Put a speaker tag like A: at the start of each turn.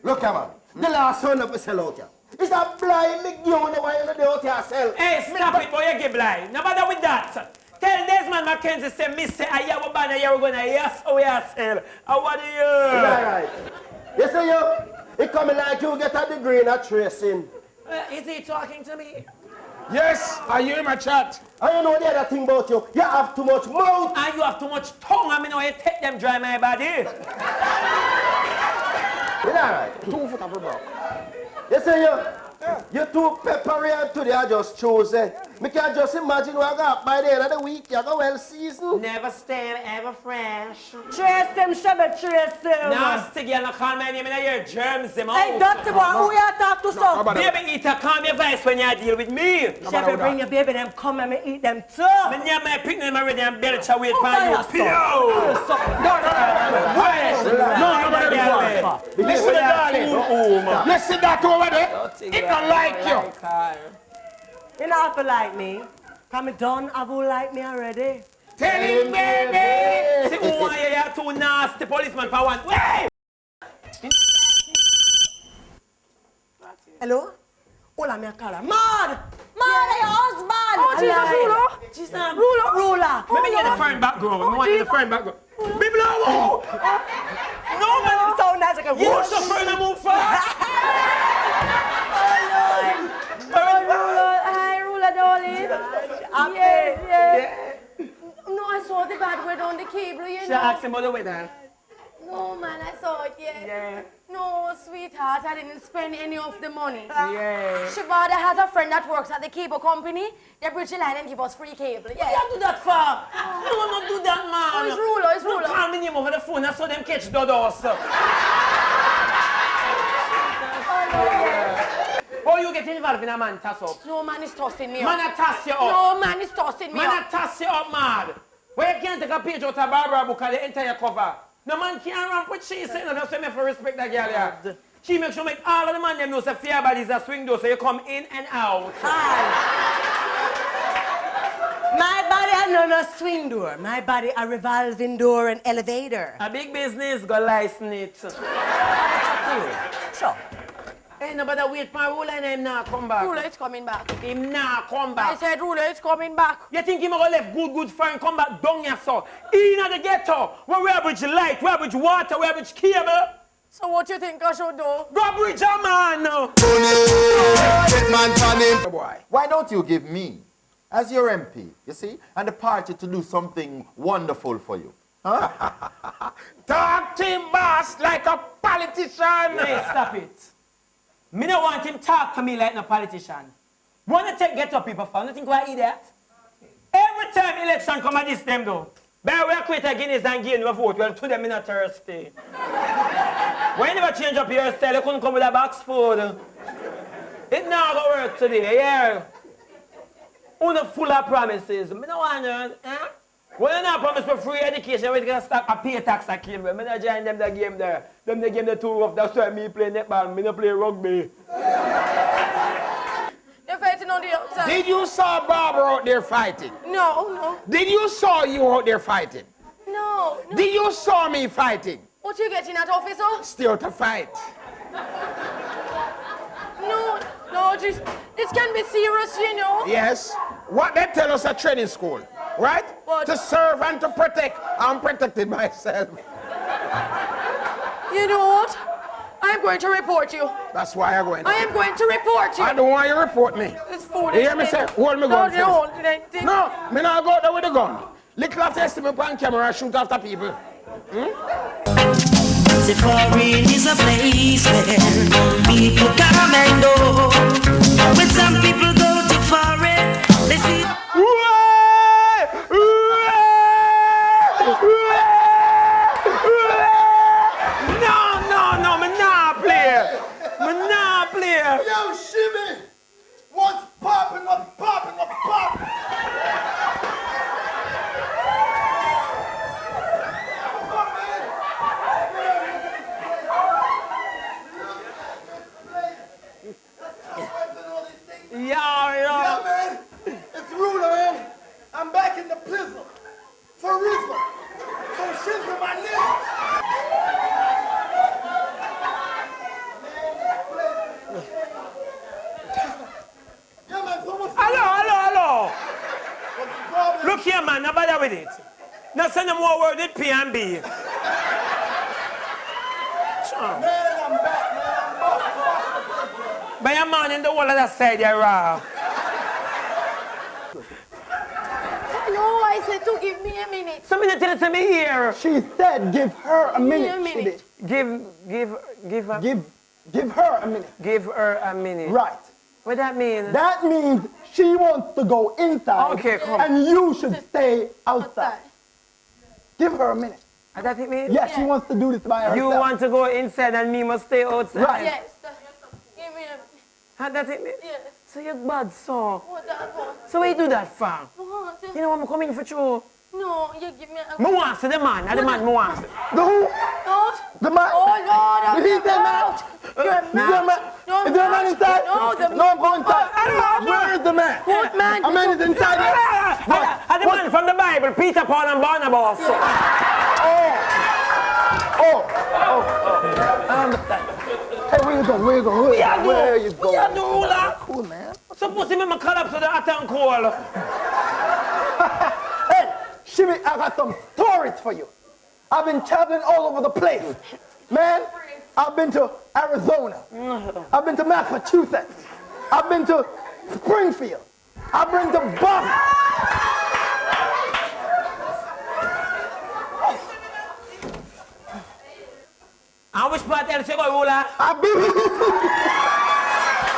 A: Look here, man. The last one up sell out here. It's a blind me you know why you do out here sell.
B: Hey, stop it, boy, you get blind. No bother with that. Tell Desmond Mackenzie say, me say, I have a banner, you're going to yes, oh yes, sell. I want to hear.
A: Right. You see you? It coming like you get a degree in a tracing.
B: Is he talking to me?
C: Yes, I hear him a chat.
A: And you know the other thing about you? You have too much mouth.
B: And you have too much tongue. I mean, how you take them dry my body.
A: You know right?
C: 2 foot of rubber.
A: You see you? You're too peppery and today I just chose it. Me can just imagine what I got by the end of the week. You go well seasoned.
B: Never stale, ever fresh.
D: Trace him, Shebada, trace him.
B: Nasty girl, no call my name in your germs, them
D: Hey,
B: out.
D: dirty boy, who you talk to so?
B: Baby eater, calm your voice when you deal with me.
D: Shebada, bring your baby, them come and me eat them too.
B: Me near my picnic, them already and belch away for you.
C: Listen, darling. Listen, that over there. It don't like you.
D: You don't have to like me. Come done, have you like me already?
C: Tell him, baby.
B: See, who are you? You're too nasty, policeman for one. Wait!
D: Hello? Hola, me call her. Mad! Mad, your husband!
B: Oh, Jesus, Ruler.
D: She's not ruler.
B: Let me get the foreign background. I want the foreign background. Be blow! No, man.
D: It sound nice like a
B: You
D: whoosh.
B: suffer and move fast.
E: Hi, Ruler, darling. Yes. No, I saw the bad word on the cable, you
B: She
E: know.
B: asked him about the weather.
E: No, man, I saw it,
B: Yeah.
E: No, sweetheart, I didn't spend any of the money.
B: Yeah.
E: Shebada has a friend that works at the cable company. They bridge the line and give us free cable.
B: What
E: Yeah.
B: you do that for? No, not do that, man.
E: Oh, it's Ruler, it's Ruler.
B: Don't call me name over the phone. I saw them catch Dodos. Oh, you get involved in a man toss up?
E: No, man is tossing me
B: Man,
E: up.
B: I toss you up.
E: No, man is tossing me
B: Man, I
E: up.
B: toss you up, mad. Why you can't take a page out of Barbara book and the entire cover? No man can't ramp with she saying that, so me have to respect that girl here. She makes sure make all of the man them know say fear body is a swing door, so you come in and out.
D: My body has no swing door. My body a revolving door and elevator.
B: A big business, go license it.
D: Sure.
B: Hey, nobody wait for Ruler and him not come back.
E: Ruler is coming back.
B: Him not come
E: I
B: back.
E: said Ruler is coming back.
B: You think him gonna left good friend come back down here, so? In the ghetto, where we have bridge light, we have bridge water, we have bridge cable.
E: So what you think I should do?
B: Go bridge a man.
C: Boy.
F: Why don't you give me, as your MP, you see, and the party to do something wonderful for you? Huh?
C: Talk to him, boss, like a politician.
B: Hey, stop it. Me don't want him talk to me like no politician. Wanna take get up people for? You think I idiot? Every time election come at this them though. By we quit a Guinness and gain your vote, well to them in a thirsty. When you never change up your style, you couldn't come with a box food. It now go work today, yeah. Una full of promises. Me don't want you, eh? When you not promise for free education, we're gonna start a pay tax a kill. Me not join them the game there. Them the game the too rough. That's why me play netball. Me not play rugby.
E: They're fighting on the outside.
C: Did you saw Barbara out there fighting?
E: No.
C: Did you saw you out there fighting?
E: No.
C: Did you saw me fighting?
E: What you getting at, officer?
C: Stay out of fight.
E: No, this can be serious, you know.
C: Yes. What they tell us at training school, right?
E: What?
C: To serve and to protect. I'm protecting myself.
E: You know what? I am going to report you.
C: That's why I'm going.
E: I am going to report you.
C: I don't want you to report me.
E: It's foolish.
C: You hear me say, hold me gun
E: No,
C: first.
E: hold it.
C: No, me not go there with the gun. Little after see me on camera and shoot after people.
G: The foreign is a place where people come and go. When some people go to foreign, they see.
B: No, me not play. Me not play.
A: Yo, Shimmy! What's popping up, popping up, popping?
B: Yeah.
A: Man, it's Ruler, man. I'm back in the prison. For reason. So shizzle my nigga.
B: with it. Now send them more word with P and B. But your man in the wall of that side, you're raw.
E: No, I said to give me a minute.
B: Somebody tell it to me here.
C: She said give her a minute.
E: a minute.
B: Give her.
C: Give her a minute.
B: Give her a minute.
C: Right.
B: What that mean?
C: That means she wants to go inside.
B: Okay, come.
C: And you should stay outside. Give her a minute.
B: What that it mean?
C: Yes, she wants to do this by herself.
B: You want to go inside and me must stay outside?
C: Right.
E: Yes. Give me a...
B: How that it mean?
E: Yes.
B: So you're bad, so.
E: What that one?
B: So why you do that for?
E: What?
B: You know what I'm coming for you?
E: No, you give me a...
B: Me want to see the man. And the man me want to see.
C: The who?
E: No.
C: The man?
E: Oh, Lord, I'm
C: Is he the man?
E: out. You're
C: Is there a man?
E: No,
C: Is there a man inside?
E: No, the
C: No, I'm going inside.
B: Oh,
C: Where is the man?
E: What man?
C: A man is inside here.
B: And the man from the Bible, Peter, Paul, and Barnabas.
C: Hey, where you going? Where you going? Where you going?
B: What you do, Ula?
C: Cool, man.
B: Suppose me collapse to the hot and cold.
C: Hey, Shimmy, I got some stories for you. I've been traveling all over the place. Man, I've been to Arizona. I've been to Massachusetts. I've been to Springfield. I've been to Boston.
B: And which part else you go, Ula?
C: I've been...